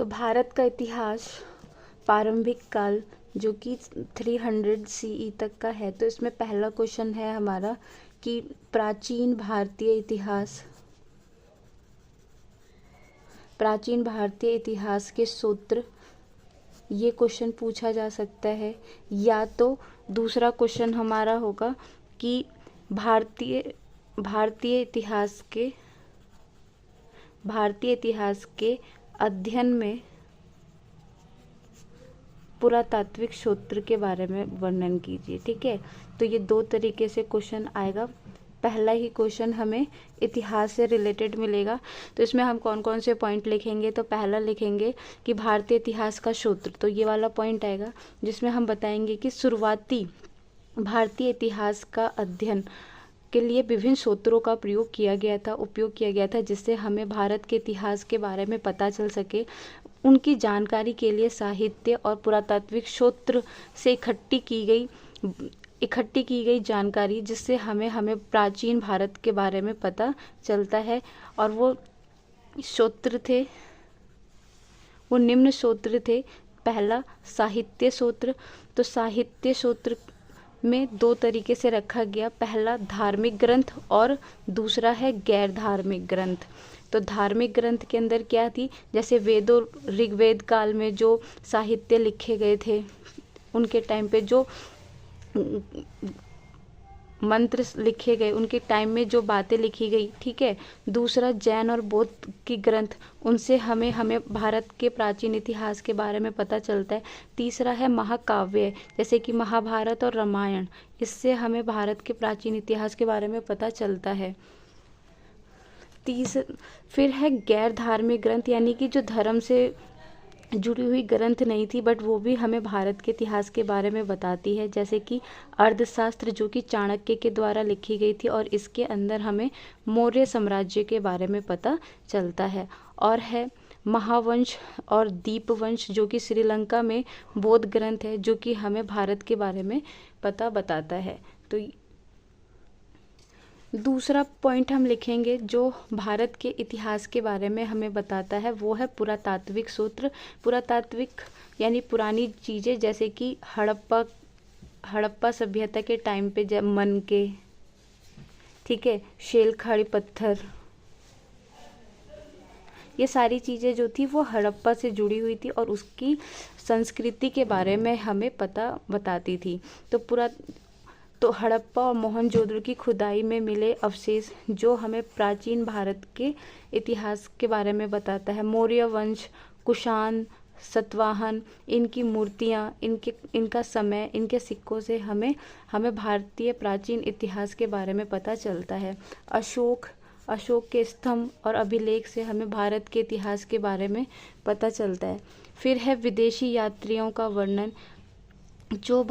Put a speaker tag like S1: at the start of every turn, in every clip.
S1: तो भारत का इतिहास प्रारंभिक काल जो कि 300 सीई तक का है। तो इसमें पहला क्वेश्चन है हमारा कि प्राचीन भारतीय इतिहास के सूत्र, ये क्वेश्चन पूछा जा सकता है। या तो दूसरा क्वेश्चन हमारा होगा कि भारतीय इतिहास के अध्ययन में पुरातात्विक सूत्र के बारे में वर्णन कीजिए। ठीक है, तो ये दो तरीके से क्वेश्चन आएगा। पहला ही क्वेश्चन हमें इतिहास से रिलेटेड मिलेगा, तो इसमें हम कौन कौन से पॉइंट लिखेंगे। तो पहला लिखेंगे कि भारतीय इतिहास का सूत्र, तो ये वाला पॉइंट आएगा जिसमें हम बताएंगे कि शुरुआती भारतीय इतिहास का अध्ययन के लिए विभिन्न सूत्रों का उपयोग किया गया था जिससे हमें भारत के इतिहास के बारे में पता चल सके। उनकी जानकारी के लिए साहित्य और पुरातात्विक सूत्र से इकट्ठी की गई जानकारी, जिससे हमें प्राचीन भारत के बारे में पता चलता है। और वो निम्न सूत्र थे। पहला साहित्य सूत्र, तो साहित्य सूत्र में दो तरीके से रखा गया। पहला धार्मिक ग्रंथ और दूसरा है गैर धार्मिक ग्रंथ। तो धार्मिक ग्रंथ के अंदर क्या थी, जैसे वेदों ऋग्वेद काल में जो साहित्य लिखे गए थे, उनके टाइम पे जो मंत्र लिखे गए, उनके टाइम में जो बातें लिखी गई। ठीक है, दूसरा जैन और बौद्ध की ग्रंथ, उनसे हमें भारत के प्राचीन इतिहास के बारे में पता चलता है। तीसरा है महाकाव्य, जैसे कि महाभारत और रामायण, इससे हमें भारत के प्राचीन इतिहास के बारे में पता चलता है। फिर है गैर धार्मिक ग्रंथ, यानी कि जो धर्म से जुड़ी हुई ग्रंथ नहीं थी, बट वो भी हमें भारत के इतिहास के बारे में बताती है। जैसे कि अर्थशास्त्र, जो कि चाणक्य के द्वारा लिखी गई थी, और इसके अंदर हमें मौर्य साम्राज्य के बारे में पता चलता है। और है महावंश और दीपवंश, जो कि श्रीलंका में बौद्ध ग्रंथ है, जो कि हमें भारत के बारे में पता बताता है। तो दूसरा पॉइंट हम लिखेंगे जो भारत के इतिहास के बारे में हमें बताता है, वो है पुरातात्विक सूत्र। पुरातात्विक यानी पुरानी चीज़ें, जैसे कि हड़प्पा सभ्यता के टाइम पे जब मनके, ठीक है, शेलखाड़ी पत्थर, ये सारी चीज़ें जो थी वो हड़प्पा से जुड़ी हुई थी और उसकी संस्कृति के बारे में हमें पता बताती थी। तो हड़प्पा और मोहनजोदड़ो की खुदाई में मिले अवशेष जो हमें प्राचीन भारत के इतिहास के बारे में बताता है। मौर्य वंश, कुषाण, सातवाहन, इनकी मूर्तियाँ, इनका समय, इनके सिक्कों से हमें भारतीय प्राचीन इतिहास के बारे में पता चलता है। अशोक के स्तंभ और अभिलेख से हमें भारत के इतिहास के बारे में पता चलता है। फिर है विदेशी यात्रियों का वर्णन, जो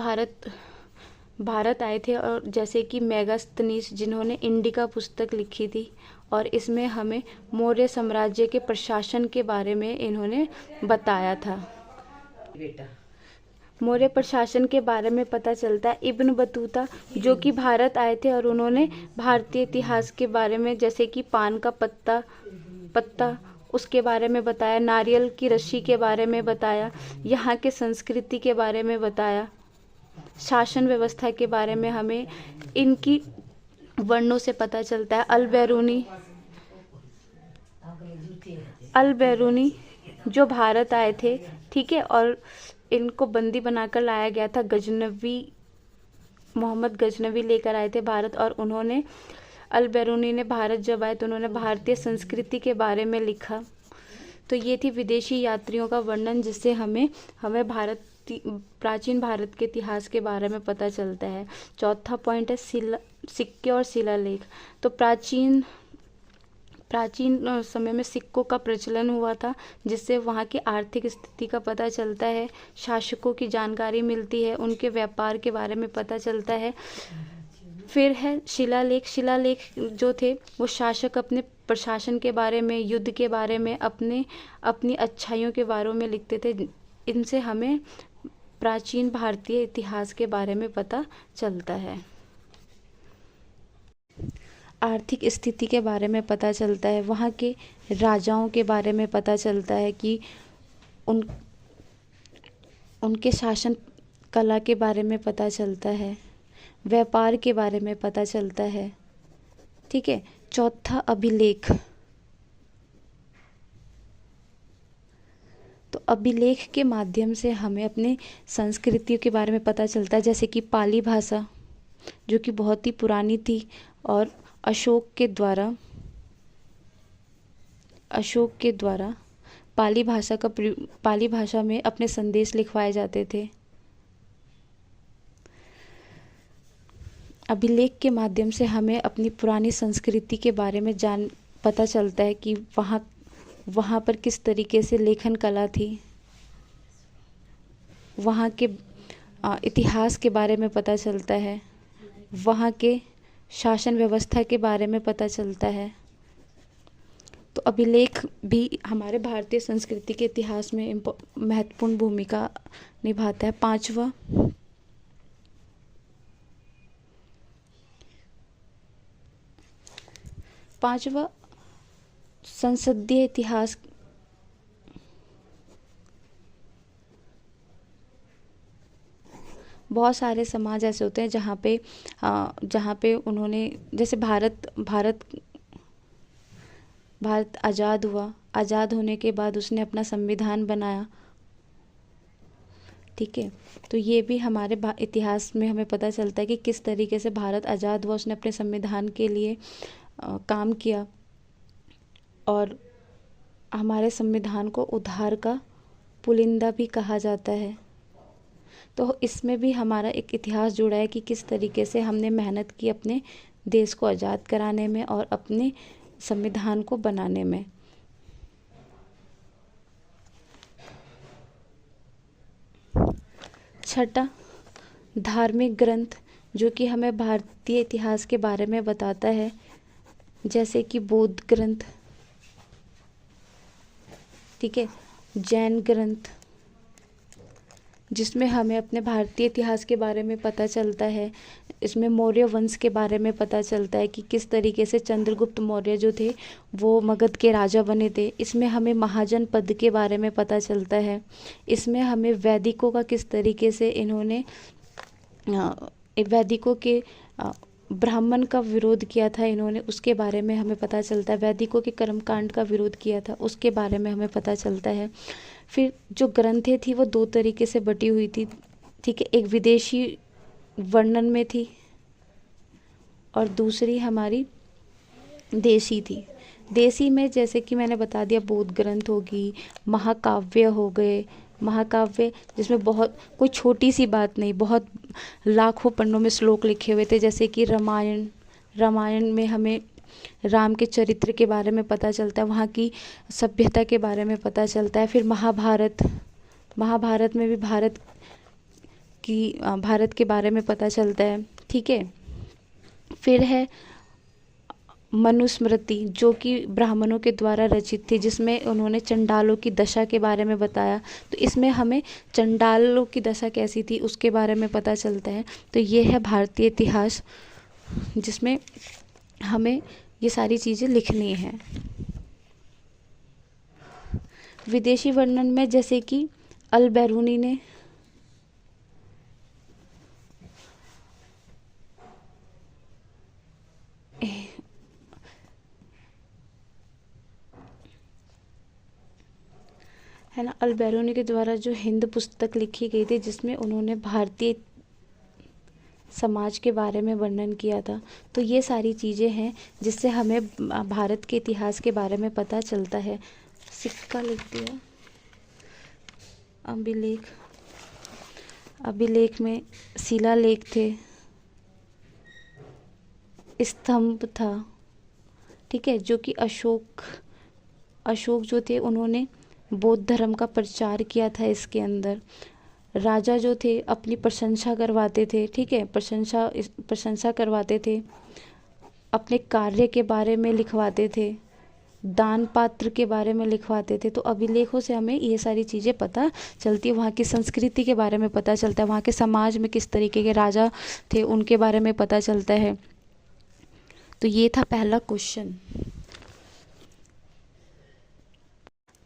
S1: भारत आए थे, और जैसे कि मेगास्थनीज, जिन्होंने इंडिका पुस्तक लिखी थी, और इसमें हमें मौर्य साम्राज्य के प्रशासन के बारे में इन्होंने बताया था। मौर्य प्रशासन के बारे में पता चलता है। इब्न बतूता, जो कि भारत आए थे और उन्होंने भारतीय इतिहास के बारे में, जैसे कि पान का पत्ता उसके बारे में बताया, नारियल की रस्सी के बारे में बताया, यहाँ के संस्कृति के बारे में बताया, शासन व्यवस्था के बारे में हमें इनकी वर्णों से पता चलता है। अल बैरूनी जो भारत आए थे, ठीक है, और इनको बंदी बनाकर लाया गया था। मोहम्मद गजनवी लेकर आए थे भारत, और उन्होंने अल बैरूनी ने भारत जब आए तो उन्होंने भारतीय संस्कृति के बारे में लिखा। तो ये थी विदेशी यात्रियों का वर्णन, जिससे हमें प्राचीन भारत के इतिहास के बारे में पता चलता है। चौथा पॉइंट है सिक्के और शिलालेख। तो प्राचीन समय में सिक्कों का प्रचलन हुआ था, जिससे वहाँ की आर्थिक स्थिति का पता चलता है, शासकों की जानकारी मिलती है, उनके व्यापार के बारे में पता चलता है। फिर है शिलालेख जो थे वो शासक अपने प्रशासन के बारे में, युद्ध के बारे में, अपनी अच्छाइयों के बारे में लिखते थे। इनसे हमें प्राचीन भारतीय इतिहास के बारे में पता चलता है। आर्थिक स्थिति के बारे में पता चलता है, वहाँ के राजाओं के बारे में पता चलता है कि उन उनके शासन कला के बारे में पता चलता है, व्यापार के बारे में पता चलता है। ठीक है। चौथा, अभिलेख। तो अभिलेख के माध्यम से हमें अपने संस्कृतियों के बारे में पता चलता है, जैसे कि पाली भाषा जो कि बहुत ही पुरानी थी और अशोक के द्वारा पाली भाषा में अपने संदेश लिखवाए जाते थे। अभिलेख के माध्यम से हमें अपनी पुरानी संस्कृति के बारे में पता चलता है कि वहाँ पर किस तरीके से लेखन कला थी, वहाँ के इतिहास के बारे में पता चलता है, वहाँ के शासन व्यवस्था के बारे में पता चलता है। तो अभिलेख भी हमारे भारतीय संस्कृति के इतिहास में महत्वपूर्ण भूमिका निभाता है। पांचवा संसदीय इतिहास। बहुत सारे समाज ऐसे होते हैं जहाँ पे उन्होंने, जैसे भारत आज़ाद हुआ, आज़ाद होने के बाद उसने अपना संविधान बनाया। ठीक है। तो ये भी हमारे इतिहास में हमें पता चलता है कि किस तरीके से भारत आज़ाद हुआ, उसने अपने संविधान के लिए काम किया और हमारे संविधान को उद्धार का पुलिंदा भी कहा जाता है। तो इसमें भी हमारा एक इतिहास जुड़ा है कि किस तरीके से हमने मेहनत की अपने देश को आज़ाद कराने में और अपने संविधान को बनाने में। छठा, धार्मिक ग्रंथ जो कि हमें भारतीय इतिहास के बारे में बताता है, जैसे कि बौद्ध ग्रंथ, ठीक है, जैन ग्रंथ, जिसमें हमें अपने भारतीय इतिहास के बारे में पता चलता है। इसमें मौर्य वंश के बारे में पता चलता है कि किस तरीके से चंद्रगुप्त मौर्य जो थे वो मगध के राजा बने थे। इसमें हमें महाजन पद के बारे में पता चलता है। इसमें हमें वैदिकों का किस तरीके से इन्होंने वैदिकों के ब्राह्मण का विरोध किया था इन्होंने, उसके बारे में हमें पता चलता है। वैदिकों के कर्मकांड का विरोध किया था, उसके बारे में हमें पता चलता है। फिर जो ग्रंथें थी वो दो तरीके से बटी हुई थी, ठीक है, एक विदेशी वर्णन में थी और दूसरी हमारी देशी थी। देशी में जैसे कि मैंने बता दिया, बौद्ध ग्रंथ होगी, महाकाव्य हो गए, महाकाव्य जिसमें बहुत कोई छोटी सी बात नहीं, बहुत लाखों पन्नों में श्लोक लिखे हुए थे। जैसे कि रामायण में हमें राम के चरित्र के बारे में पता चलता है, वहाँ की सभ्यता के बारे में पता चलता है। फिर महाभारत में भी भारत के बारे में पता चलता है, ठीक है। फिर है मनुस्मृति जो कि ब्राह्मणों के द्वारा रचित थी, जिसमें उन्होंने चंडालों की दशा के बारे में बताया। तो इसमें हमें चंडालों की दशा कैसी थी उसके बारे में पता चलता है। तो ये है भारतीय इतिहास, जिसमें हमें ये सारी चीज़ें लिखनी हैं। विदेशी वर्णन में जैसे कि अल बैरूनी ने है ना, अल बैरूनी के द्वारा जो हिंद पुस्तक लिखी गई थी, जिसमें उन्होंने भारतीय समाज के बारे में वर्णन किया था। तो ये सारी चीज़ें हैं जिससे हमें भारत के इतिहास के बारे में पता चलता है। सिक्का लिख दिया। अभिलेख में शिलालेख थे, स्तंभ था, ठीक है, जो कि अशोक जो थे उन्होंने बौद्ध धर्म का प्रचार किया था। इसके अंदर राजा जो थे अपनी प्रशंसा करवाते थे, ठीक है, प्रशंसा करवाते थे, अपने कार्य के बारे में लिखवाते थे, दान पात्र के बारे में लिखवाते थे। तो अभिलेखों से हमें ये सारी चीज़ें पता चलती है, वहाँ की संस्कृति के बारे में पता चलता है, वहाँ के समाज में किस तरीके के राजा थे उनके बारे में पता चलता है। तो ये था पहला क्वेश्चन।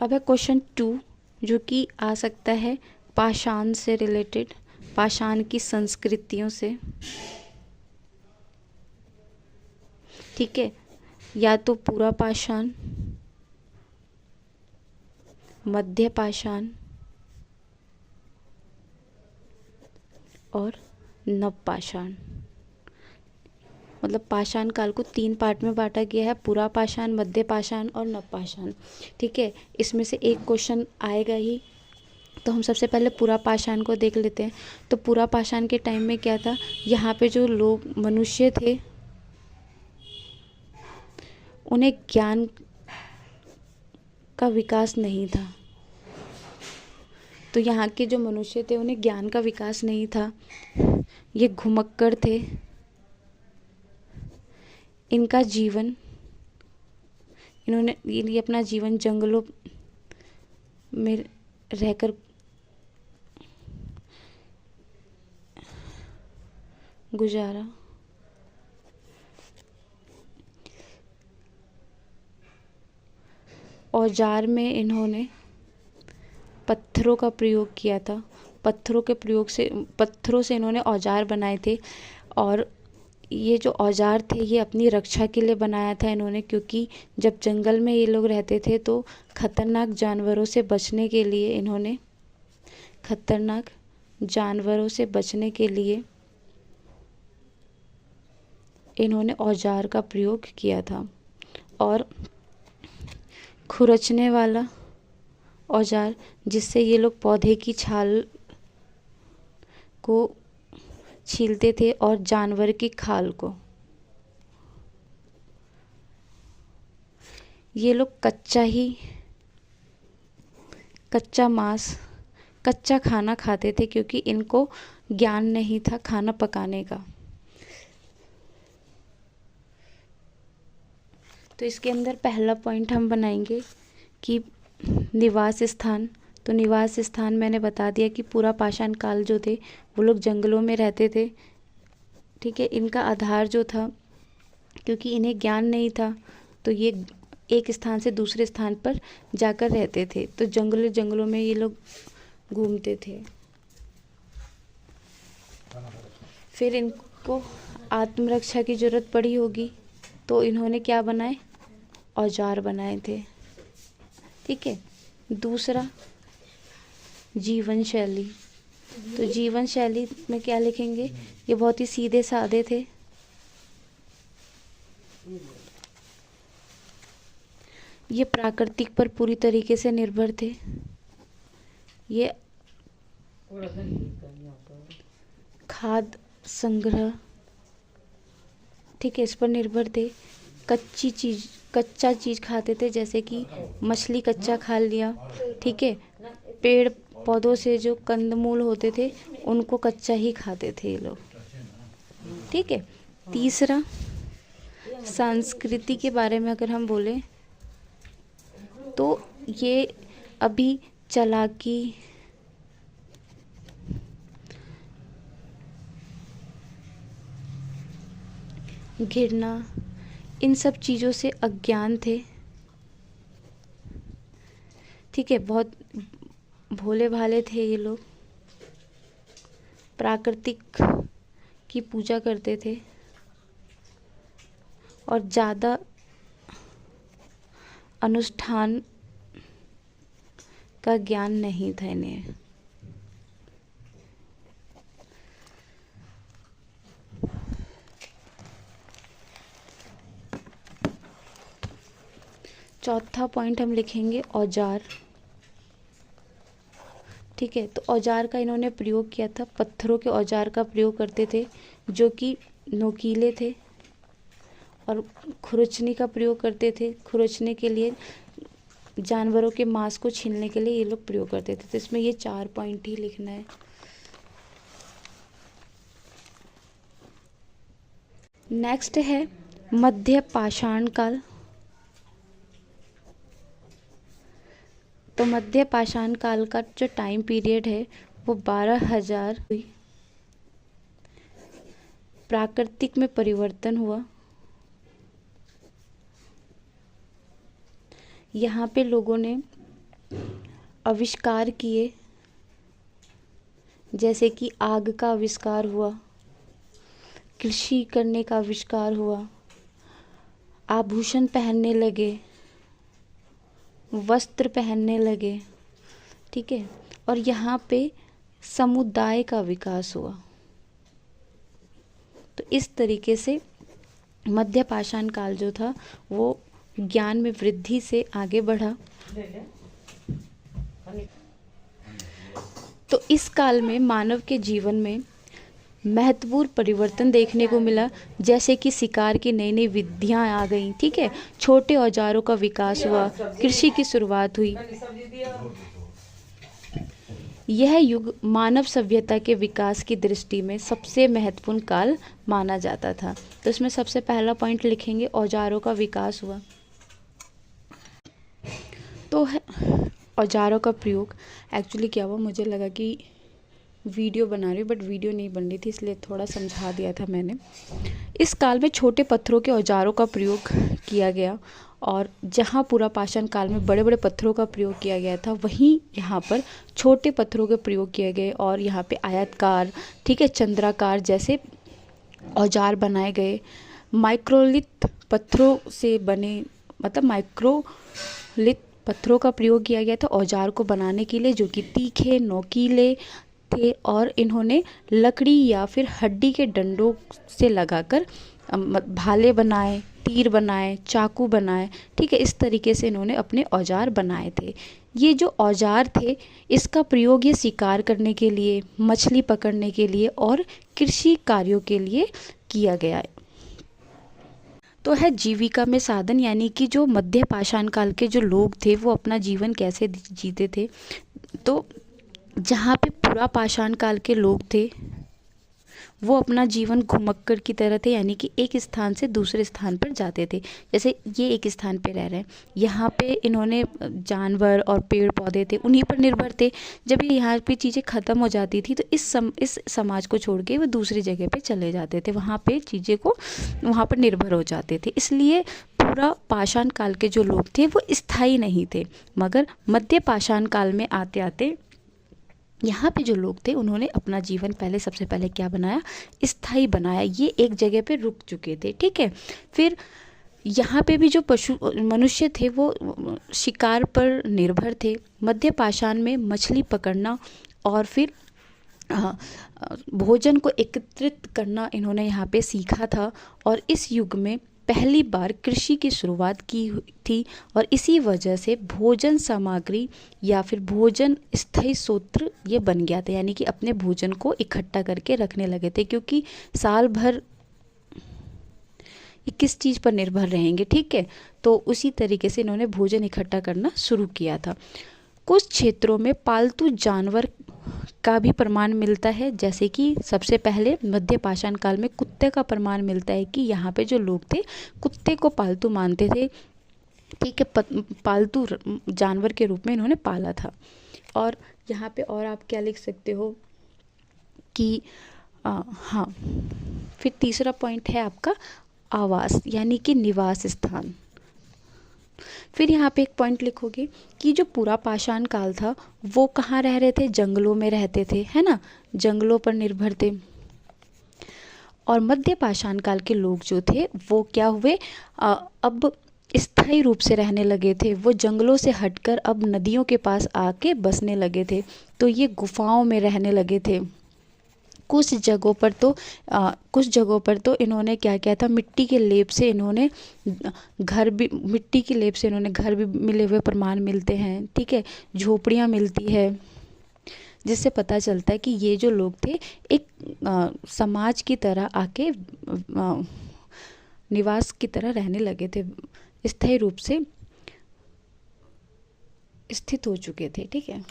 S1: अब है क्वेश्चन 2, जो कि आ सकता है पाषाण से रिलेटेड, पाषाण की संस्कृतियों से। ठीक है, या तो पूरा पाषाण, मध्य पाषाण और नव पाषाण। मतलब पाषाण काल को 3 पार्ट में बांटा गया है, पूरा पाषाण, मध्य पाषाण और नव पाषाण। ठीक है, इसमें से एक क्वेश्चन आएगा ही। तो हम सबसे पहले पूरा पाषाण को देख लेते हैं। तो पूरा पाषाण के टाइम में क्या था, यहाँ पे जो लोग मनुष्य थे उन्हें ज्ञान का विकास नहीं था। तो यहाँ के जो मनुष्य थे उन्हें ज्ञान का विकास नहीं था, ये घुमक्कड़ थे। इनका जीवन, ये अपना जीवन जंगलों में रहकर गुजारा। औजार में इन्होंने पत्थरों का प्रयोग किया था। पत्थरों से इन्होंने औजार बनाए थे। और ये जो औजार थे ये अपनी रक्षा के लिए बनाया था इन्होंने, क्योंकि जब जंगल में ये लोग रहते थे तो खतरनाक जानवरों से बचने के लिए इन्होंने औजार का प्रयोग किया था। और खुरचने वाला औजार, जिससे ये लोग पौधे की छाल को छीलते थे और जानवर की खाल को। ये लोग कच्चा मांस, कच्चा खाना खाते थे, क्योंकि इनको ज्ञान नहीं था खाना पकाने का। तो इसके अंदर पहला पॉइंट हम बनाएंगे कि निवास स्थान। तो निवास स्थान मैंने बता दिया कि पूरा पाषाण काल जो थे वो लोग जंगलों में रहते थे। ठीक है, इनका आधार जो था, क्योंकि इन्हें ज्ञान नहीं था तो ये एक स्थान से दूसरे स्थान पर जाकर रहते थे। तो जंगलों में ये लोग घूमते थे। फिर इनको आत्मरक्षा की जरूरत पड़ी होगी, तो इन्होंने क्या बनाए, औजार बनाए थे। ठीक है, दूसरा जीवन शैली। तो जीवन शैली में क्या लिखेंगे, ये बहुत ही सीधे साधे थे। ये प्राकृतिक पर पूरी तरीके से निर्भर थे। ये खाद्य संग्रह, ठीक है, इस पर निर्भर थे। कच्चा चीज खाते थे, जैसे कि मछली कच्चा खा लिया। ठीक है, पेड़ पौधों से जो कंदमूल होते थे उनको कच्चा ही खाते थे ये लोग। ठीक है, तीसरा संस्कृति के बारे में अगर हम बोलें तो ये अभी चालाकी, घृणा, इन सब चीज़ों से अज्ञान थे। ठीक है, बहुत भोले भाले थे ये लोग। प्राकृतिक की पूजा करते थे और ज़्यादा अनुष्ठान का ज्ञान नहीं था इन्हें। चौथा पॉइंट हम लिखेंगे औजार। ठीक है, तो औजार का इन्होंने प्रयोग किया था। पत्थरों के औजार का प्रयोग करते थे जो कि नोकीले थे, और खुरचनी का प्रयोग करते थे। खुरचने के लिए, जानवरों के मांस को छीलने के लिए ये लोग प्रयोग करते थे। तो इसमें ये 4 पॉइंट ही लिखना है। नेक्स्ट है मध्य पाषाण काल। तो मध्य पाषाण काल का जो टाइम पीरियड है वो 12,000 हुई। प्राकृतिक में परिवर्तन हुआ। यहाँ पे लोगों ने आविष्कार किए, जैसे कि आग का आविष्कार हुआ, कृषि करने का आविष्कार हुआ, आभूषण पहनने लगे, वस्त्र पहनने लगे, ठीक है। और यहाँ पे समुदाय का विकास हुआ। तो इस तरीके से मध्य पाषाण काल जो था वो ज्ञान में वृद्धि से आगे बढ़ा। तो इस काल में मानव के जीवन में महत्वपूर्ण परिवर्तन देखने को मिला, जैसे कि शिकार की नई नई विधियां आ गई, ठीक है, छोटे औजारों का विकास हुआ, कृषि की शुरुआत हुई। यह युग मानव सभ्यता के विकास की दृष्टि में सबसे महत्वपूर्ण काल माना जाता था। तो इसमें सबसे पहला पॉइंट लिखेंगे, औजारों का विकास हुआ। तो है औजारों का प्रयोग। एक्चुअली क्या हुआ, मुझे लगा कि वीडियो बना रही हूँ बट वीडियो नहीं बन रही थी, इसलिए थोड़ा समझा दिया था मैंने। इस काल में छोटे पत्थरों के औजारों का प्रयोग किया गया, और जहाँ पूरा पाषाण काल में बड़े बड़े पत्थरों का प्रयोग किया गया था, वहीं यहाँ पर छोटे पत्थरों के प्रयोग किए गए। और यहाँ पे आयताकार, ठीक है, चंद्राकार जैसे औजार बनाए गए। माइक्रोलिथ पत्थरों से बने, मतलब माइक्रोलिथ पत्थरों का प्रयोग किया गया था औजार को बनाने के लिए, जो कि तीखे, नोकीले थे, और इन्होंने लकड़ी या फिर हड्डी के डंडों से लगाकर भाले बनाए, तीर बनाए, चाकू बनाए, ठीक है। इस तरीके से इन्होंने अपने औजार बनाए थे। ये जो औजार थे, इसका प्रयोग ये शिकार करने के लिए, मछली पकड़ने के लिए और कृषि कार्यों के लिए किया गया है। तो है जीविका में साधन, यानी कि जो मध्य पाषाण काल के जो लोग थे वो अपना जीवन कैसे जीते थे। तो जहाँ पे पूरा पाषाण काल के लोग थे वो अपना जीवन घुमक्कड़ की तरह थे, यानी कि एक स्थान से दूसरे स्थान पर जाते थे। जैसे ये एक स्थान पे रह रहे हैं, यहाँ पे इन्होंने जानवर और पेड़ पौधे थे उन्हीं पर निर्भर थे। जब ये यहाँ पे चीज़ें ख़त्म हो जाती थी तो इस समाज को छोड़ के वो दूसरी जगह पे चले जाते थे, वहाँ पे चीज़ें को वहाँ पर निर्भर हो जाते थे। इसलिए पूरा पाषाण काल के जो लोग थे वो स्थायी नहीं थे, मगर मध्य पाषाण काल में आते आते यहाँ पे जो लोग थे उन्होंने अपना जीवन पहले, सबसे पहले क्या बनाया, स्थायी बनाया। ये एक जगह पे रुक चुके थे, ठीक है। फिर यहाँ पे भी जो मनुष्य थे वो शिकार पर निर्भर थे। मध्य पाषाण में मछली पकड़ना और फिर भोजन को एकत्रित करना इन्होंने यहाँ पे सीखा था। और इस युग में पहली बार कृषि की शुरुआत की थी, और इसी वजह से भोजन सामग्री या फिर भोजन स्थायी सूत्र ये बन गया था, यानी कि अपने भोजन को इकट्ठा करके रखने लगे थे, क्योंकि साल भर किस चीज़ पर निर्भर रहेंगे, ठीक है। तो उसी तरीके से इन्होंने भोजन इकट्ठा करना शुरू किया था। कुछ क्षेत्रों में पालतू जानवर का भी प्रमाण मिलता है, जैसे कि सबसे पहले मध्य पाषाण काल में कुत्ते का प्रमाण मिलता है कि यहाँ पे जो लोग थे कुत्ते को पालतू मानते थे, ठीक है, पालतू जानवर के रूप में इन्होंने पाला था। और यहाँ पे और आप क्या लिख सकते हो कि हाँ, फिर तीसरा पॉइंट है आपका आवास, यानी कि निवास स्थान। फिर यहाँ पे एक पॉइंट लिखोगे कि जो पूरा पाषाण काल था वो कहाँ रह रहे थे, जंगलों में रहते थे, है ना, जंगलों पर निर्भर थे। और मध्य पाषाण काल के लोग जो थे वो क्या हुए, अब स्थायी रूप से रहने लगे थे। वो जंगलों से हटकर अब नदियों के पास आके बसने लगे थे। तो ये गुफाओं में रहने लगे थे। कुछ जगहों पर तो इन्होंने क्या किया था, मिट्टी के लेप से इन्होंने घर भी मिले हुए प्रमाण मिलते हैं, ठीक है, झोपड़ियाँ मिलती है, जिससे पता चलता है कि ये जो लोग थे एक समाज की तरह आके निवास की तरह रहने लगे थे, स्थायी रूप से स्थित हो चुके थे, ठीक है।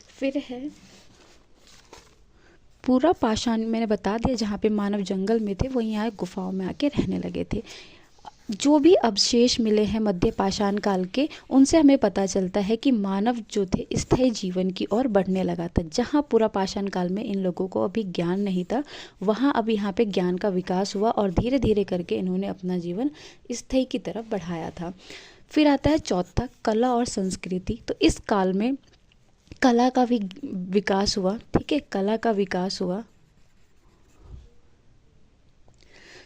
S1: फिर है पूरा पाषाण, मैंने बता दिया जहाँ पे मानव जंगल में थे वहीं यहाँ गुफाओं में आके रहने लगे थे। जो भी अवशेष मिले हैं मध्य पाषाण काल के, उनसे हमें पता चलता है कि मानव जो थे स्थायी जीवन की ओर बढ़ने लगा था। जहाँ पूरा पाषाण काल में इन लोगों को अभी ज्ञान नहीं था, वहाँ अब यहाँ पे ज्ञान का विकास हुआ और धीरे धीरे करके इन्होंने अपना जीवन स्थायी की तरफ बढ़ाया था। फिर आता है चौथा, कला और संस्कृति। तो इस काल में कला का भी विकास हुआ, ठीक है, कला का विकास हुआ।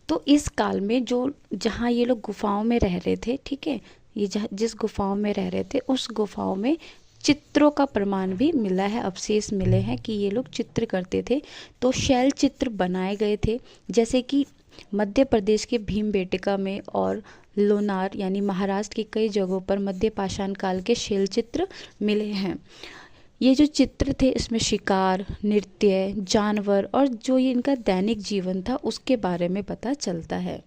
S1: तो इस काल में जो जहाँ ये लोग गुफाओं में रह रहे थे, ठीक है, ये जिस गुफाओं में रह रहे थे उस गुफाओं में चित्रों का प्रमाण भी मिला है, अवशेष मिले हैं कि ये लोग चित्र करते थे। तो शैल चित्र बनाए गए थे, जैसे कि मध्य प्रदेश के भीमबेटका में और लोनार यानी महाराष्ट्र की कई जगहों पर मध्य पाषाण काल के शैल चित्र मिले हैं। ये जो चित्र थे इसमें शिकार, नृत्य, जानवर और जो ये इनका दैनिक जीवन था उसके बारे में पता चलता है।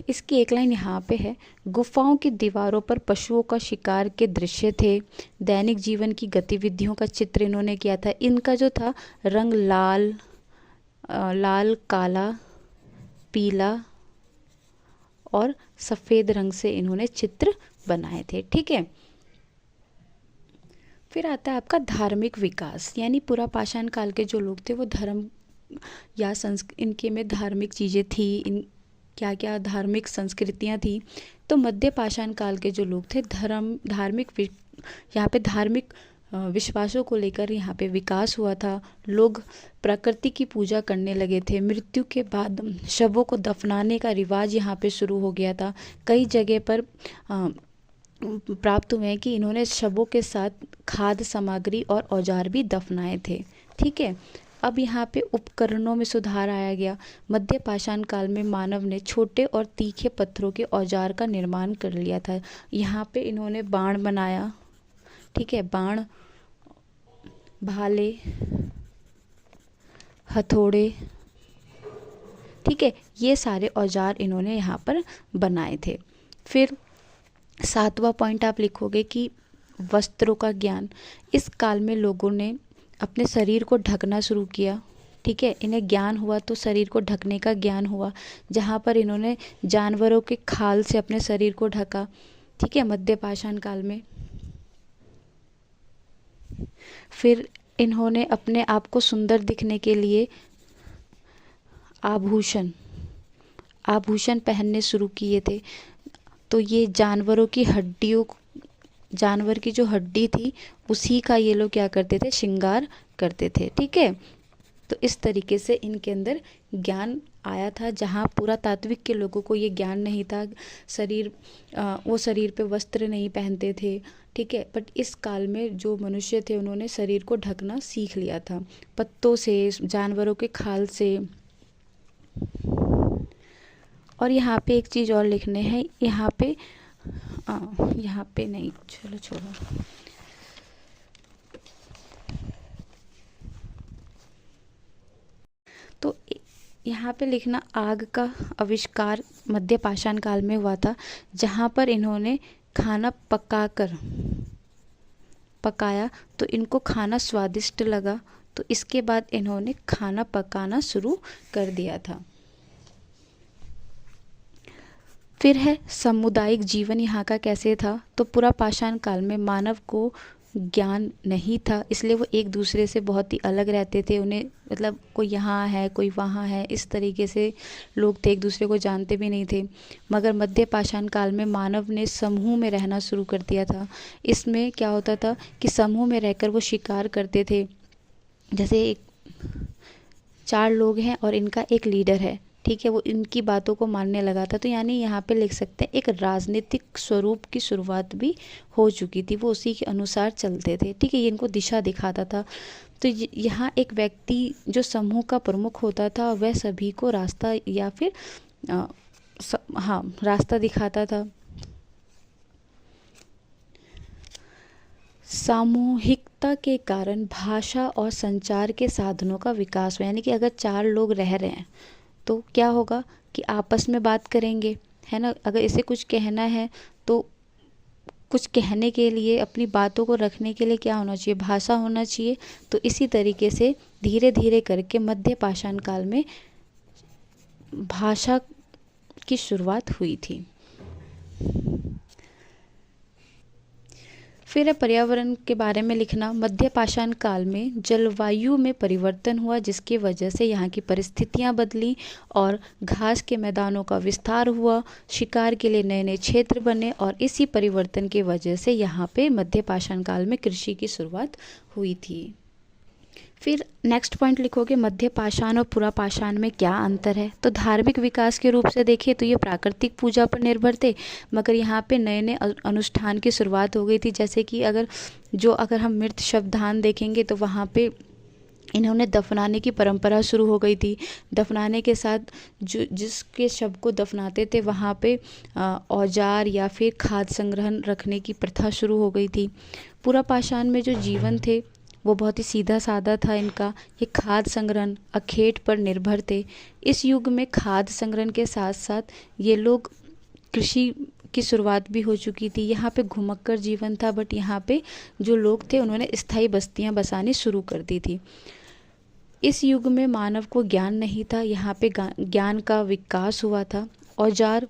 S1: इसकी एक लाइन यहाँ पे है, गुफाओं की दीवारों पर पशुओं का शिकार के दृश्य थे, दैनिक जीवन की गतिविधियों का चित्र इन्होंने किया था। इनका जो था रंग लाल, काला, पीला और सफ़ेद रंग से इन्होंने चित्र बनाए थे, ठीक है। फिर आता है आपका धार्मिक विकास, यानी पूरा पाषाण काल के जो लोग थे वो धर्म या इनके में धार्मिक चीज़ें थी, इन क्या क्या धार्मिक संस्कृतियाँ थी। तो मध्य पाषाण काल के जो लोग थे यहाँ पे धार्मिक विश्वासों को लेकर यहाँ पे विकास हुआ था। लोग प्रकृति की पूजा करने लगे थे। मृत्यु के बाद शवों को दफनाने का रिवाज यहाँ पे शुरू हो गया था। कई जगह पर प्राप्त हुए हैं कि इन्होंने शवों के साथ खाद्य सामग्री और औजार भी दफनाए थे, ठीक है। अब यहाँ पे उपकरणों में सुधार आया गया। मध्य पाषाण काल में मानव ने छोटे और तीखे पत्थरों के औजार का निर्माण कर लिया था। यहाँ पे इन्होंने बाण बनाया, ठीक है, बाण, भाले, हथौड़े, ठीक है, ये सारे औजार इन्होंने यहाँ पर बनाए थे। फिर 7वां पॉइंट आप लिखोगे कि वस्त्रों का ज्ञान। इस काल में लोगों ने अपने शरीर को ढकना शुरू किया, ठीक है, इन्हें ज्ञान हुआ तो शरीर को ढकने का ज्ञान हुआ, जहाँ पर इन्होंने जानवरों के खाल से अपने शरीर को ढका, ठीक है, मध्य पाषाण काल में। फिर इन्होंने अपने आप को सुंदर दिखने के लिए आभूषण पहनने शुरू किए थे। तो ये जानवर की जो हड्डी थी उसी का ये लोग क्या करते थे, श्रृंगार करते थे, ठीक है। तो इस तरीके से इनके अंदर ज्ञान आया था, जहाँ पूरा तात्विक के लोगों को ये ज्ञान नहीं था। वो शरीर पे वस्त्र नहीं पहनते थे, ठीक है। बट इस काल में जो मनुष्य थे उन्होंने शरीर को ढकना सीख लिया था, पत्तों से, जानवरों के खाल से। और यहाँ पे एक चीज़ और लिखने हैं, यहाँ पे नहीं, चलो छोड़ो। तो यहाँ पे लिखना, आग का आविष्कार मध्य पाषाण काल में हुआ था, जहाँ पर इन्होंने खाना पकाया तो इनको खाना स्वादिष्ट लगा, तो इसके बाद इन्होंने खाना पकाना शुरू कर दिया था। फिर है सामुदायिक जीवन यहाँ का कैसे था। तो पूरा पाषाण काल में मानव को ज्ञान नहीं था, इसलिए वो एक दूसरे से बहुत ही अलग रहते थे। उन्हें मतलब कोई यहाँ है कोई वहाँ है, इस तरीके से लोग थे, एक दूसरे को जानते भी नहीं थे। मगर मध्य पाषाण काल में मानव ने समूह में रहना शुरू कर दिया था। इसमें क्या होता था कि समूह में रहकर वो शिकार करते थे। जैसे 4 लोग हैं और इनका एक लीडर है, ठीक है, वो इनकी बातों को मानने लगा था। तो यानी यहाँ पे लिख सकते हैं एक राजनीतिक स्वरूप की शुरुआत भी हो चुकी थी, वो उसी के अनुसार चलते थे, ठीक है, ये इनको दिशा दिखाता था। तो यहाँ एक व्यक्ति जो समूह का प्रमुख होता था वह सभी को रास्ता या फिर रास्ता दिखाता था। सामूहिकता के कारण भाषा और संचार के साधनों का विकास हुआ, यानी कि अगर 4 लोग रह रहे हैं तो क्या होगा कि आपस में बात करेंगे, है ना। अगर इसे कुछ कहना है तो कुछ कहने के लिए, अपनी बातों को रखने के लिए क्या होना चाहिए, भाषा होना चाहिए। तो इसी तरीके से धीरे धीरे करके मध्य पाषाण काल में भाषा की शुरुआत हुई थी। फिर है पर्यावरण के बारे में लिखना। मध्य पाषाण काल में जलवायु में परिवर्तन हुआ, जिसकी वजह से यहाँ की परिस्थितियाँ बदली और घास के मैदानों का विस्तार हुआ, शिकार के लिए नए नए क्षेत्र बने और इसी परिवर्तन की वजह से यहाँ पे मध्य पाषाण काल में कृषि की शुरुआत हुई थी। फिर नेक्स्ट पॉइंट लिखोगे मध्य पाषाण और पुरा पाषाण में क्या अंतर है। तो धार्मिक विकास के रूप से देखिए तो ये प्राकृतिक पूजा पर निर्भर थे, मगर यहाँ पे नए नए अनुष्ठान की शुरुआत हो गई थी। जैसे कि अगर हम मृत शवदान देखेंगे तो वहाँ पे इन्होंने दफनाने की परंपरा शुरू हो गई थी। दफनाने के साथ जिसके शव को दफनाते थे वहाँ पे औजार या फिर खाद्य संग्रहण रखने की प्रथा शुरू हो गई थी। पुरा पाषाण में जो जीवन थे वो बहुत ही सीधा साधा था इनका। ये खाद्य संग्रहण अखेट पर निर्भर थे। इस युग में खाद्य संग्रहण के साथ साथ ये लोग कृषि की शुरुआत भी हो चुकी थी। यहाँ पे घुमक्कर जीवन था, बट यहाँ पे जो लोग थे उन्होंने स्थायी बस्तियाँ बसानी शुरू कर दी थी। इस युग में मानव को ज्ञान नहीं था, यहाँ पे ज्ञान का विकास हुआ था। औजार,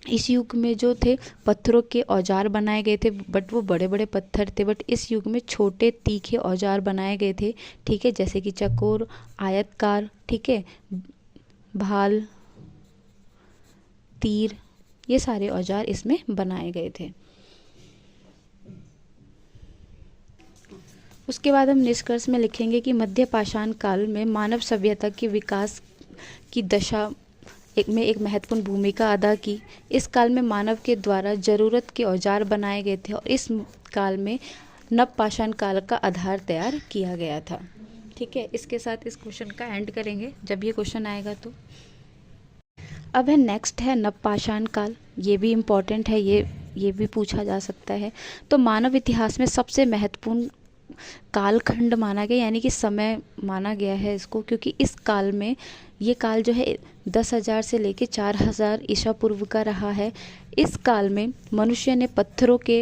S1: इस युग में जो थे पत्थरों के औजार बनाए गए थे, बट वो बड़े बड़े पत्थर थे। बट इस युग में छोटे तीखे औजार बनाए गए थे, ठीक है, जैसे कि चकोर, आयतकार, ठीक है, भाल, तीर, ये सारे औजार इसमें बनाए गए थे। उसके बाद हम निष्कर्ष में लिखेंगे कि मध्य पाषाण काल में मानव सभ्यता की विकास की दशा में एक महत्वपूर्ण भूमिका अदा की। इस काल में मानव के द्वारा जरूरत के औजार बनाए गए थे और इस काल में नव पाषाण काल का आधार तैयार किया गया था। ठीक है, इसके साथ इस क्वेश्चन का एंड करेंगे जब ये क्वेश्चन आएगा तो। अब है नेक्स्ट है नव पाषाण काल। ये भी इम्पॉर्टेंट है, ये भी पूछा जा सकता है। तो मानव इतिहास में सबसे महत्वपूर्ण कालखंड माना गया, यानी कि समय माना गया है इसको, क्योंकि इस काल में ये काल जो है 10,000 से लेकर 4,000 ईसा पूर्व का रहा है। इस काल में मनुष्य ने पत्थरों के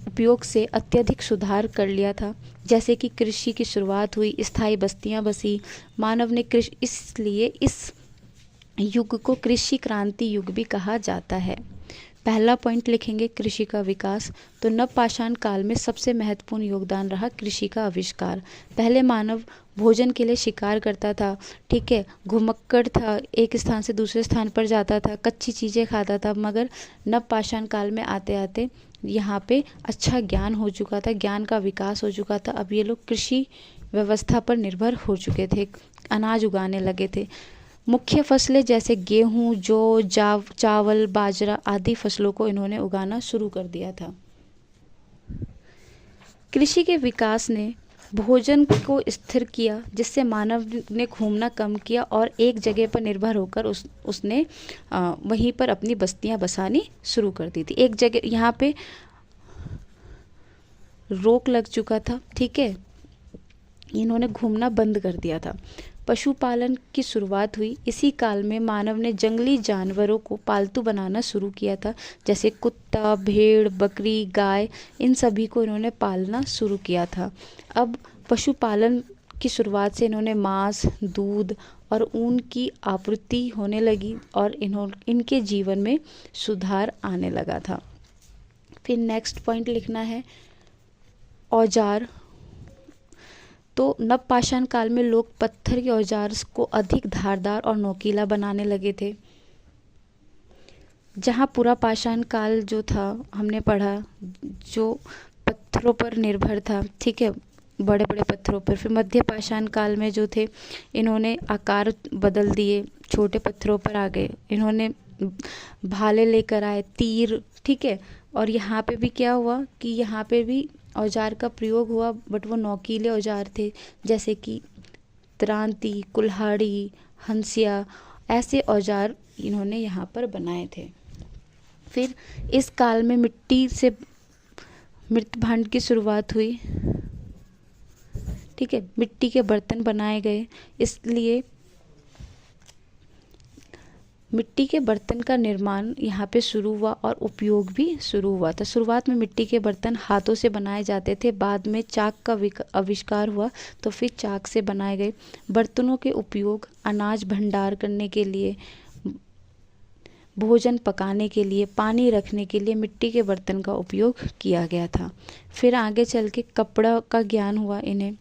S1: उपयोग से अत्यधिक सुधार कर लिया था। जैसे कि कृषि की शुरुआत हुई, स्थायी बस्तियां बसी, मानव ने कृषि, इसलिए इस युग को कृषि क्रांति युग भी कहा जाता है। पहला पॉइंट लिखेंगे कृषि का विकास। तो नव पाषाण काल में सबसे महत्वपूर्ण योगदान रहा कृषि का आविष्कार। पहले मानव भोजन के लिए शिकार करता था, ठीक है, घुमक्कड़ था, एक स्थान से दूसरे स्थान पर जाता था, कच्ची चीज़ें खाता था। मगर नव पाषाण काल में आते आते यहाँ पे अच्छा ज्ञान हो चुका था, ज्ञान का विकास हो चुका था। अब ये लोग कृषि व्यवस्था पर निर्भर हो चुके थे, अनाज उगाने लगे थे। मुख्य फसलें जैसे गेहूं, जौ, चावल, बाजरा आदि फसलों को इन्होंने उगाना शुरू कर दिया था। कृषि के विकास ने भोजन को स्थिर किया, जिससे मानव ने घूमना कम किया और एक जगह पर निर्भर होकर उसने वहीं पर अपनी बस्तियां बसानी शुरू कर दी थी। एक जगह यहाँ पे रोक लग चुका था, ठीक है, इन्होंने घूमना बंद कर दिया था। पशुपालन की शुरुआत हुई। इसी काल में मानव ने जंगली जानवरों को पालतू बनाना शुरू किया था, जैसे कुत्ता, भेड़, बकरी, गाय, इन सभी को इन्होंने पालना शुरू किया था। अब पशुपालन की शुरुआत से इन्होंने मांस, दूध और ऊन की आपूर्ति होने लगी और इनके जीवन में सुधार आने लगा था। फिर नेक्स्ट पॉइंट लिखना है औजार। तो नव पाषाण काल में लोग पत्थर के औजार को अधिक धारदार और नोकीला बनाने लगे थे। जहाँ पुरा पाषाण काल जो था हमने पढ़ा, जो पत्थरों पर निर्भर था, ठीक है, बड़े बड़े पत्थरों पर। फिर मध्य पाषाण काल में जो थे इन्होंने आकार बदल दिए, छोटे पत्थरों पर आ गए, इन्होंने भाले लेकर आए, तीर, ठीक है। और यहाँ पे भी क्या हुआ कि यहाँ पे भी औजार का प्रयोग हुआ, बट वो नोकीले औजार थे, जैसे कि त्रांति, कुल्हाड़ी, हंसिया, ऐसे औजार इन्होंने यहाँ पर बनाए थे। फिर इस काल में मिट्टी से मृत भांड की शुरुआत हुई, ठीक है, मिट्टी के बर्तन बनाए गए। इसलिए मिट्टी के बर्तन का निर्माण यहाँ पे शुरू हुआ और उपयोग भी शुरू हुआ था। शुरुआत में मिट्टी के बर्तन हाथों से बनाए जाते थे, बाद में चाक का आविष्कार हुआ तो फिर चाक से बनाए गए। बर्तनों के उपयोग अनाज भंडार करने के लिए, भोजन पकाने के लिए, पानी रखने के लिए मिट्टी के बर्तन का उपयोग किया गया था। फिर आगे चल के कपड़ा का ज्ञान हुआ इन्हें।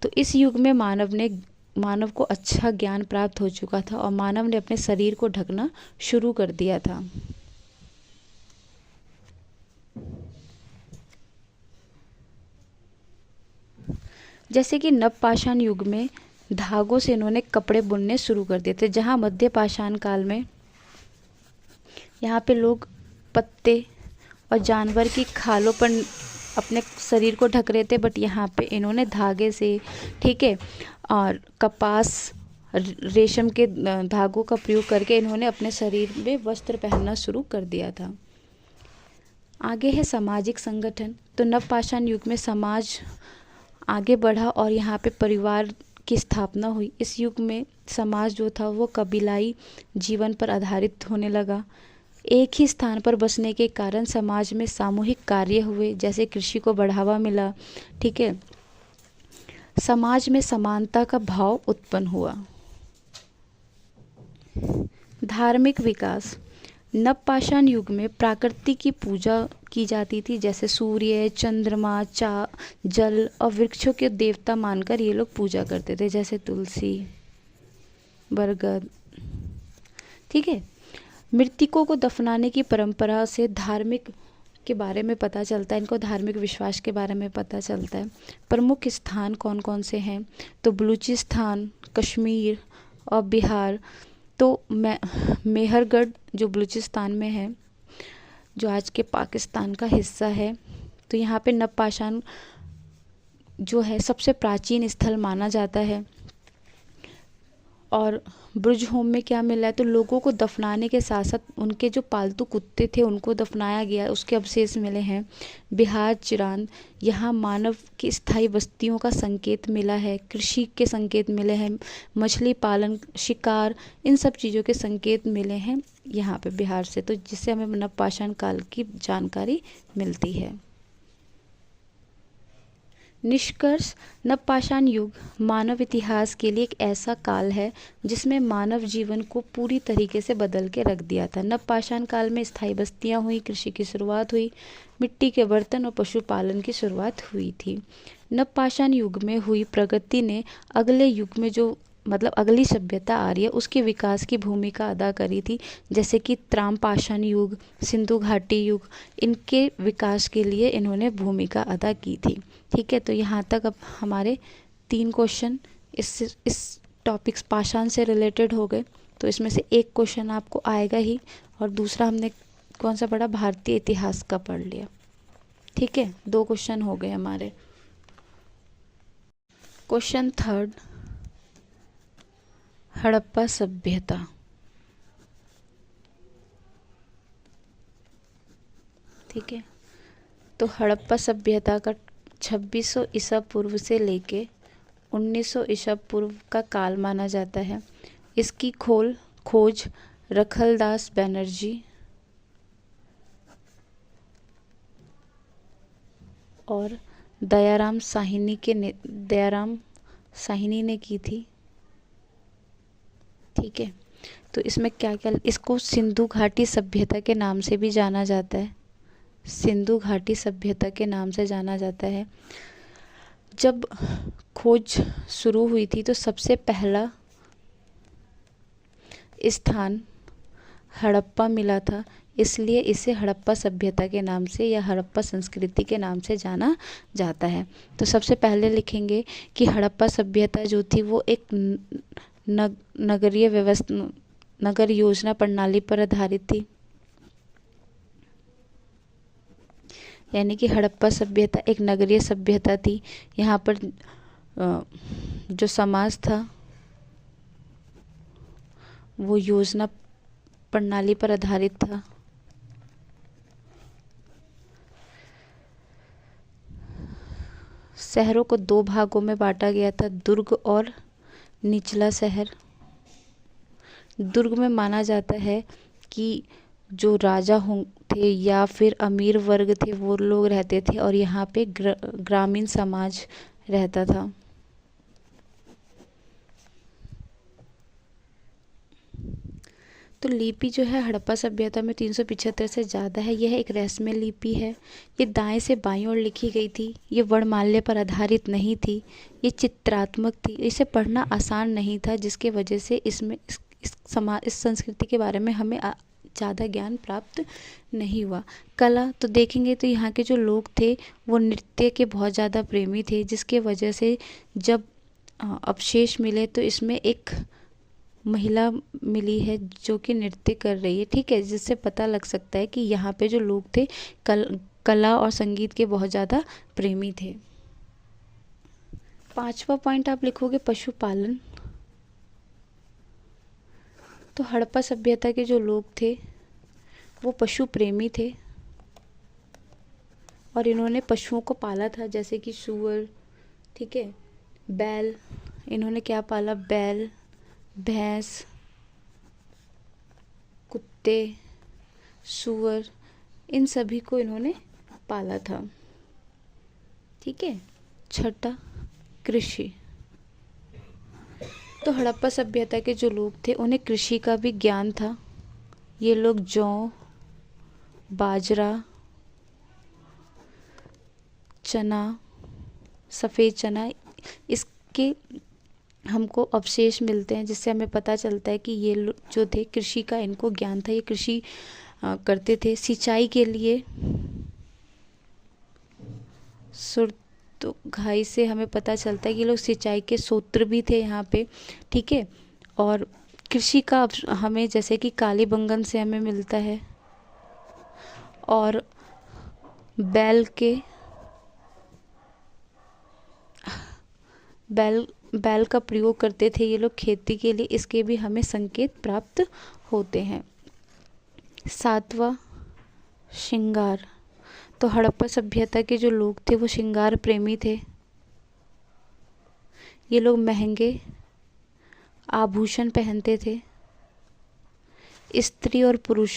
S1: तो इस युग में मानव को अच्छा ज्ञान प्राप्त हो चुका था और मानव ने अपने शरीर को ढकना शुरू कर दिया था। जैसे कि नवपाषाण युग में धागों से इन्होंने कपड़े बुनने शुरू कर दिए थे, जहाँ मध्य पाषाण काल में यहाँ पे लोग पत्ते और जानवर की खालों पर अपने शरीर को ढक रहे थे, बट यहाँ पे इन्होंने धागे से, ठीक है, और कपास रेशम के धागों का प्रयोग करके इन्होंने अपने शरीर में वस्त्र पहनना शुरू कर दिया था। आगे है सामाजिक संगठन। तो नवपाषाण युग में समाज आगे बढ़ा और यहाँ पे परिवार की स्थापना हुई। इस युग में समाज जो था वो कबीलाई जीवन पर आधारित होने लगा। एक ही स्थान पर बसने के कारण समाज में सामूहिक कार्य हुए, जैसे कृषि को बढ़ावा मिला, ठीक है। समाज में समानता का भाव उत्पन्न हुआ। धार्मिक विकास। नवपाषाण युग में प्रकृति की पूजा की जाती थी, जैसे सूर्य, चंद्रमा, जल और वृक्षों के देवता मानकर ये लोग पूजा करते थे, जैसे तुलसी, बरगद, ठीक है। मृतकों को दफनाने की परंपरा से धार्मिक के बारे में पता चलता है, इनको धार्मिक विश्वास के बारे में पता चलता है। प्रमुख स्थान कौन कौन से हैं? तो बलूचिस्तान, कश्मीर और बिहार। तो मेहरगढ़ जो बलूचिस्तान में है, जो आज के पाकिस्तान का हिस्सा है, तो यहाँ पे नवपाषाण जो है सबसे प्राचीन स्थल माना जाता है। और ब्रुज होम में क्या मिला है? तो लोगों को दफनाने के साथ साथ उनके जो पालतू कुत्ते थे उनको दफनाया गया, उसके अवशेष मिले हैं। बिहार चिरांद, यहाँ मानव की स्थायी बस्तियों का संकेत मिला है, कृषि के संकेत मिले हैं, मछली पालन, शिकार, इन सब चीज़ों के संकेत मिले हैं यहाँ पे बिहार से, तो जिससे हमें नवपाषाण काल की जानकारी मिलती है। निष्कर्ष, नवपाषाण युग मानव इतिहास के लिए एक ऐसा काल है जिसमें मानव जीवन को पूरी तरीके से बदल के रख दिया था। नवपाषाण काल में स्थायी बस्तियां हुई, कृषि की शुरुआत हुई, मिट्टी के बर्तन और पशुपालन की शुरुआत हुई थी। नवपाषाण युग में हुई प्रगति ने अगले युग में जो अगली सभ्यता आ रही है उसके विकास की भूमिका अदा करी थी, जैसे कि त्रामपाषाण युग, सिंधु घाटी युग, इनके विकास के लिए इन्होंने भूमिका अदा की थी। ठीक है, तो यहाँ तक अब हमारे 3 क्वेश्चन इस टॉपिक्स पाषाण से रिलेटेड हो गए। तो इसमें से एक क्वेश्चन आपको आएगा ही, और दूसरा हमने कौन सा पढ़ा? भारतीय इतिहास का पढ़ लिया। ठीक है, 2 क्वेश्चन हो गए हमारे। क्वेश्चन 3, हड़प्पा सभ्यता। ठीक है, तो हड़प्पा सभ्यता का 2600 ईसा पूर्व से लेके 1900 ईसा पूर्व का काल माना जाता है। इसकी खोज रखलदास बनर्जी और दयाराम साहिनी ने की थी। ठीक है, तो इसमें क्या क्या, इसको सिंधु घाटी सभ्यता के नाम से भी जाना जाता है। सिंधु घाटी सभ्यता के नाम से जाना जाता है। जब खोज शुरू हुई थी तो सबसे पहला स्थान हड़प्पा मिला था, इसलिए इसे हड़प्पा सभ्यता के नाम से या हड़प्पा संस्कृति के नाम से जाना जाता है। तो सबसे पहले लिखेंगे कि हड़प्पा सभ्यता जो थी वो एक नगरीय व्यवस्था, नगर योजना प्रणाली पर आधारित थी। यानी कि हड़प्पा सभ्यता एक नगरीय सभ्यता थी। यहाँ पर जो समाज था वो योजना प्रणाली पर आधारित था। शहरों को 2 भागों में बांटा गया था, दुर्ग और निचला शहर। दुर्ग में माना जाता है कि जो राजा थे या फिर अमीर वर्ग थे वो लोग रहते थे, और यहाँ पे ग्रामीण समाज रहता था। तो लिपि जो है हड़प्पा सभ्यता में 375 से ज़्यादा है। यह एक रहस्यमय लिपि है। ये दाएं से बाईं ओर लिखी गई थी। ये वर्णमाल्य पर आधारित नहीं थी। ये चित्रात्मक थी। इसे पढ़ना आसान नहीं था, जिसके वजह से इसमें इस संस्कृति के बारे में हमें ज़्यादा ज्ञान प्राप्त नहीं हुआ। कला तो देखेंगे तो यहाँ के जो लोग थे वो नृत्य के बहुत ज़्यादा प्रेमी थे, जिसके वजह से जब अवशेष मिले तो इसमें एक महिला मिली है जो कि नृत्य कर रही है, ठीक है, जिससे पता लग सकता है कि यहाँ पे जो लोग थे कला और संगीत के बहुत ज़्यादा प्रेमी थे। 5वां पॉइंट आप लिखोगे पशुपालन। तो हड़प्पा सभ्यता के जो लोग थे वो पशु प्रेमी थे और इन्होंने पशुओं को पाला था, जैसे कि सूअर, ठीक है, बैल। इन्होंने क्या पाला? बैल, भैंस, कुत्ते, सूअर, इन सभी को इन्होंने पाला था, ठीक है। 6, कृषि। तो हड़प्पा सभ्यता के जो लोग थे उन्हें कृषि का भी ज्ञान था। ये लोग जौ, बाजरा, चना, सफ़ेद चना, इसके हमको अवशेष मिलते हैं, जिससे हमें पता चलता है कि ये जो थे कृषि का इनको ज्ञान था। ये कृषि करते थे। सिंचाई के लिए तो घाई से हमें पता चलता है कि लोग सिंचाई के सूत्र भी थे यहाँ पे, ठीक है। और कृषि का हमें जैसे कि कालीबंगन से हमें मिलता है। और बैल का प्रयोग करते थे ये लोग खेती के लिए, इसके भी हमें संकेत प्राप्त होते हैं। 7वां, श्रृंगार। तो हड़प्पा सभ्यता के जो लोग थे वो श्रृंगार प्रेमी थे। ये लोग महंगे आभूषण पहनते थे। स्त्री और पुरुष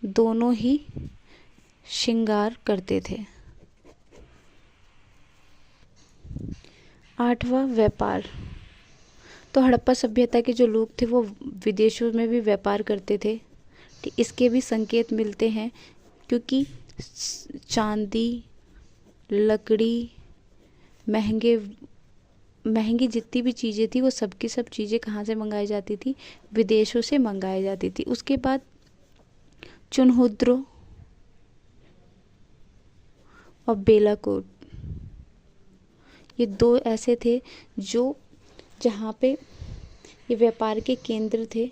S1: दोनों ही श्रृंगार करते थे। 8वां, व्यापार। तो हड़प्पा सभ्यता के जो लोग थे वो विदेशों में भी व्यापार करते थे। इसके भी संकेत मिलते हैं, क्योंकि चांदी, लकड़ी, महंगी जितनी भी चीज़ें थी वो सब की सब चीज़ें कहाँ से मंगाई जाती थी? विदेशों से मंगाई जाती थी। उसके बाद चुनहुद्रो और बेलाकोट, ये 2 ऐसे थे जो जहाँ पे ये व्यापार के केंद्र थे।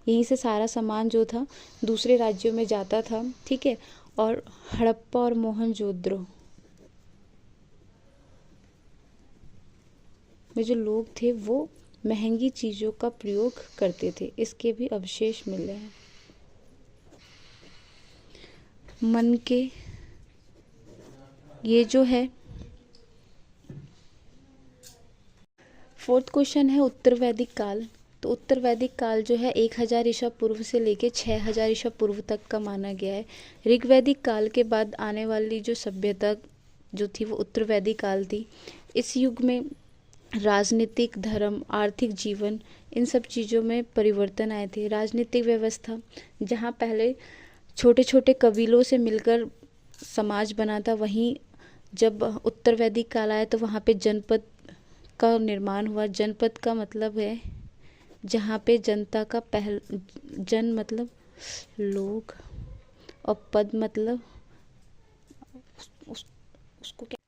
S1: यहीं से सारा सामान जो था दूसरे राज्यों में जाता था, ठीक है। और हड़प्पा और मोहनजोदड़ो में जो लोग थे वो महंगी चीज़ों का प्रयोग करते थे। इसके भी अवशेष मिले हैं। मन के ये जो है 4th क्वेश्चन है उत्तर वैदिक काल। तो उत्तर वैदिक काल जो है 1000 ईसा पूर्व से लेके 6000 ईसा पूर्व तक का माना गया है। ऋग्वैदिक काल के बाद आने वाली जो सभ्यता जो थी वो उत्तर वैदिक काल थी। इस युग में राजनीतिक, धर्म, आर्थिक जीवन, इन सब चीज़ों में परिवर्तन आए थे। राजनीतिक व्यवस्था, जहाँ पहले छोटे छोटे कबीलों से मिलकर समाज बना था, वहीं जब उत्तर वैदिक काल आया तो वहाँ पे जनपद का निर्माण हुआ। जनपद का मतलब है जहाँ पे जनता का जन मतलब लोग और पद मतलब उसको क्या,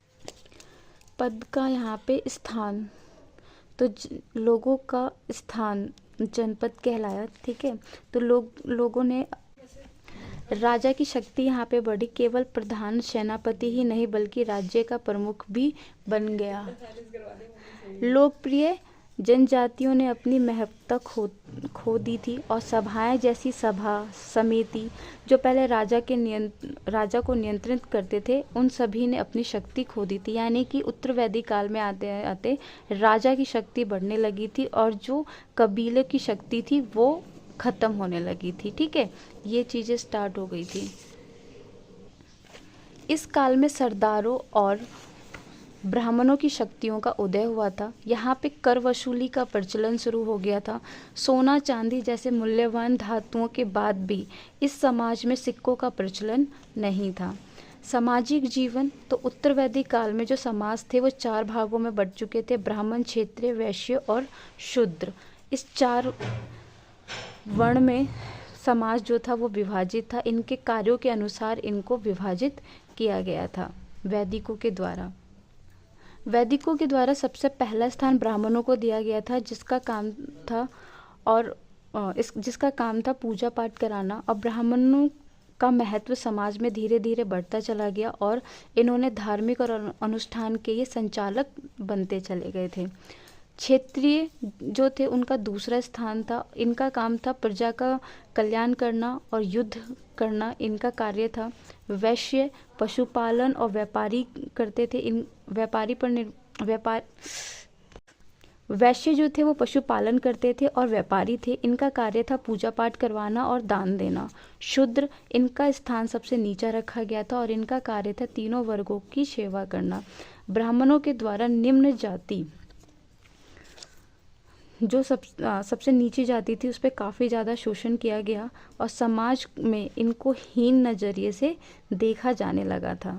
S1: पद का यहाँ पे स्थान, तो लोगों का स्थान जनपद कहलाया, ठीक है। तो लोगों ने राजा की शक्ति यहाँ पे बढ़ी। केवल प्रधान सेनापति ही नहीं बल्कि राज्य का प्रमुख भी बन गया। लोकप्रिय जनजातियों ने अपनी महत्ता खो दी थी और सभाएं जैसी सभा समिति जो पहले राजा को नियंत्रित करते थे, उन सभी ने अपनी शक्ति खो दी थी। यानी कि उत्तर वैदिक काल में आते आते राजा की शक्ति बढ़ने लगी थी और जो कबीले की शक्ति थी वो खत्म होने लगी थी, ठीक है। ये चीज़ें स्टार्ट हो गई थी। इस काल में सरदारों और ब्राह्मणों की शक्तियों का उदय हुआ था। यहाँ पे कर वसूली का प्रचलन शुरू हो गया था। सोना चांदी जैसे मूल्यवान धातुओं के बाद भी इस समाज में सिक्कों का प्रचलन नहीं था। सामाजिक जीवन तो उत्तर वैदिक काल में जो समाज थे वो 4 भागों में बंट चुके थे: ब्राह्मण, क्षत्रिय, वैश्य और शूद्र। इस 4 वर्ण में समाज जो था वो विभाजित था। इनके कार्यों के अनुसार इनको विभाजित किया गया था वैदिकों के द्वारा। वैदिकों के द्वारा सबसे पहला स्थान ब्राह्मणों को दिया गया था, जिसका काम था पूजा पाठ कराना। और ब्राह्मणों का महत्व समाज में धीरे धीरे बढ़ता चला गया और इन्होंने धार्मिक और अनुष्ठान के ये संचालक बनते चले गए थे। क्षेत्रीय जो थे उनका दूसरा स्थान था। इनका काम था प्रजा का कल्याण करना और युद्ध करना, इनका कार्य था। वैश्य पशुपालन और व्यापारी करते थे। वैश्य जो थे वो पशुपालन करते थे और व्यापारी थे। इनका कार्य था पूजा पाठ करवाना और दान देना। शूद्र, इनका स्थान सबसे नीचा रखा गया था और इनका कार्य था तीनों वर्गों की सेवा करना। ब्राह्मणों के द्वारा निम्न जाति जो सबसे नीची जाति थी उस पर काफ़ी ज़्यादा शोषण किया गया और समाज में इनको हीन नज़रिए से देखा जाने लगा था।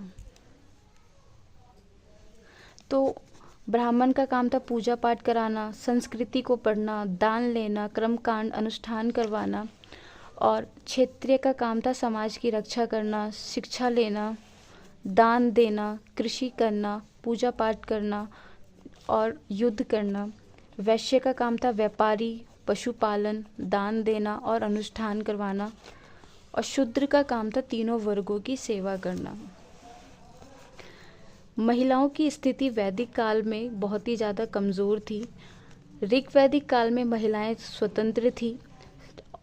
S1: तो ब्राह्मण का काम था पूजा पाठ कराना, संस्कृति को पढ़ना, दान लेना, कर्मकांड अनुष्ठान करवाना। और क्षत्रिय का काम था समाज की रक्षा करना, शिक्षा लेना, दान देना, कृषि करना, पूजा पाठ करना और युद्ध करना। वैश्य का काम था व्यापारी, पशुपालन, दान देना और अनुष्ठान करवाना। और शूद्र का काम था तीनों वर्गों की सेवा करना। महिलाओं की स्थिति वैदिक काल में बहुत ही ज़्यादा कमज़ोर थी। ऋग्वैदिक काल में महिलाएं स्वतंत्र थी,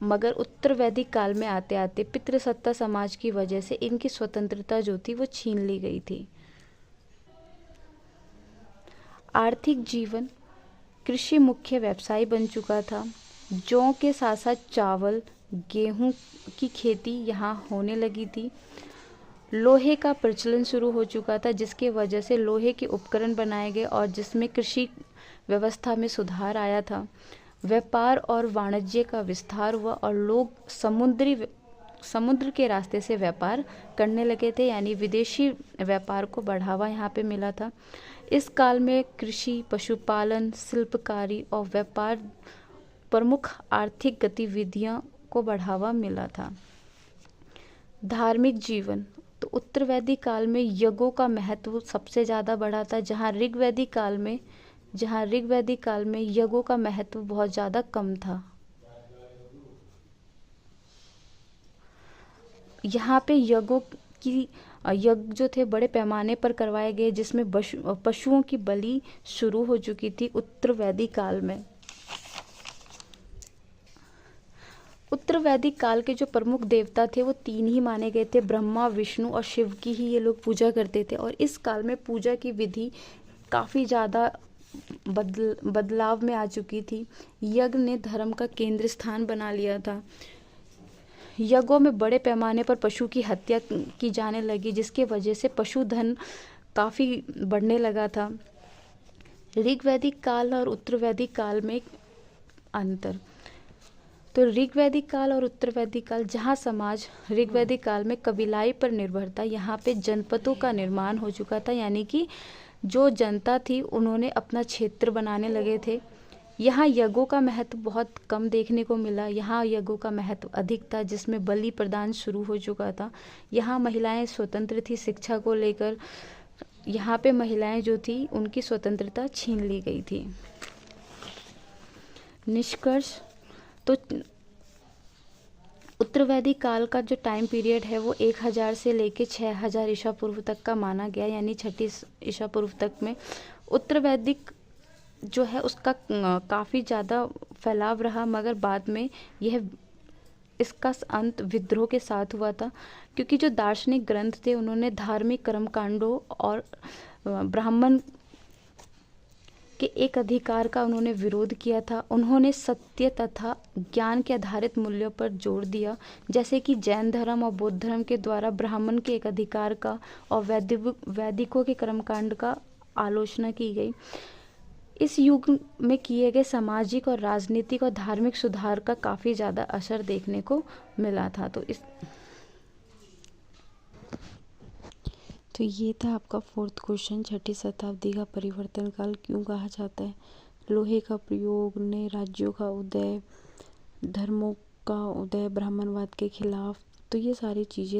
S1: मगर उत्तर वैदिक काल में आते आते पितृसत्ता समाज की वजह से इनकी स्वतंत्रता जो थी वो छीन ली गई थी। आर्थिक जीवन, कृषि मुख्य व्यवसाय बन चुका था। जौ के साथ साथ चावल, गेहूं की खेती यहाँ होने लगी थी। लोहे का प्रचलन शुरू हो चुका था, जिसके वजह से लोहे के उपकरण बनाए गए और जिसमें कृषि व्यवस्था में सुधार आया था। व्यापार और वाणिज्य का विस्तार हुआ और लोग समुद्र के रास्ते से व्यापार करने लगे थे, यानी विदेशी व्यापार को बढ़ावा यहाँ पे मिला था। इस काल में कृषि, पशुपालन, शिल्पकारी और व्यापार प्रमुख आर्थिक गतिविधियों को बढ़ावा मिला था। धार्मिक जीवन तो उत्तर वैदिक काल में यज्ञों का महत्व सबसे ज़्यादा बढ़ा था, जहाँ ऋग्वैदिक काल में यज्ञों का महत्व बहुत ज़्यादा कम था। यहाँ पे यज्ञ जो थे बड़े पैमाने पर करवाए गए, जिसमें पशुओं की बलि शुरू हो चुकी थी उत्तर वैदिक काल में। उत्तर वैदिक काल के जो प्रमुख देवता थे वो 3 ही माने गए थे, ब्रह्मा, विष्णु और शिव की ही ये लोग पूजा करते थे। और इस काल में पूजा की विधि काफ़ी ज़्यादा बदलाव में आ चुकी थी। यज्ञ ने धर्म का केंद्र स्थान बना लिया था। यज्ञों में बड़े पैमाने पर पशु की हत्या की जाने लगी, जिसके वजह से पशुधन काफ़ी बढ़ने लगा था। ऋग्वैदिक काल और उत्तर वैदिक काल में अंतर। तो ऋग्वैदिक काल और उत्तर वैदिक काल, जहाँ समाज ऋग्वैदिक काल में कबीलाई पर निर्भर था, यहाँ पे जनपदों का निर्माण हो चुका था, यानी कि जो जनता थी उन्होंने अपना क्षेत्र बनाने लगे थे। यहाँ यज्ञों का महत्व बहुत कम देखने को मिला, यहाँ यज्ञों का महत्व अधिक था, जिसमें बलि प्रदान शुरू हो चुका था। यहाँ महिलाएं स्वतंत्र थी शिक्षा को लेकर। यहाँ पे महिलाएं जो थी उनकी स्वतंत्रता छीन ली गई थी। निष्कर्ष तो उत्तर वैदिक काल का जो टाइम पीरियड है वो 1000 से लेके 6000 ईसा पूर्व तक का माना गया, यानी 6 ईसा पूर्व तक में। उत्तर वैदिक जो है उसका काफ़ी ज़्यादा फैलाव रहा, मगर बाद में इसका अंत विद्रोह के साथ हुआ था, क्योंकि जो दार्शनिक ग्रंथ थे उन्होंने धार्मिक कर्मकांडों और ब्राह्मण के एक अधिकार का उन्होंने विरोध किया था। उन्होंने सत्य तथा ज्ञान के आधारित मूल्यों पर जोर दिया, जैसे कि जैन धर्म और बौद्ध धर्म के द्वारा ब्राह्मण के एक अधिकार का और वैदिकों के कर्मकांड का आलोचना की गई। इस युग में किए गए सामाजिक और राजनीतिक और धार्मिक सुधार का काफ़ी ज़्यादा असर देखने को मिला था। तो ये था आपका 4th क्वेश्चन, छठी शताब्दी का परिवर्तन काल क्यों कहा जाता है। लोहे का प्रयोग, नए राज्यों का उदय, धर्मों का उदय, ब्राह्मणवाद के खिलाफ, तो ये सारी चीज़ें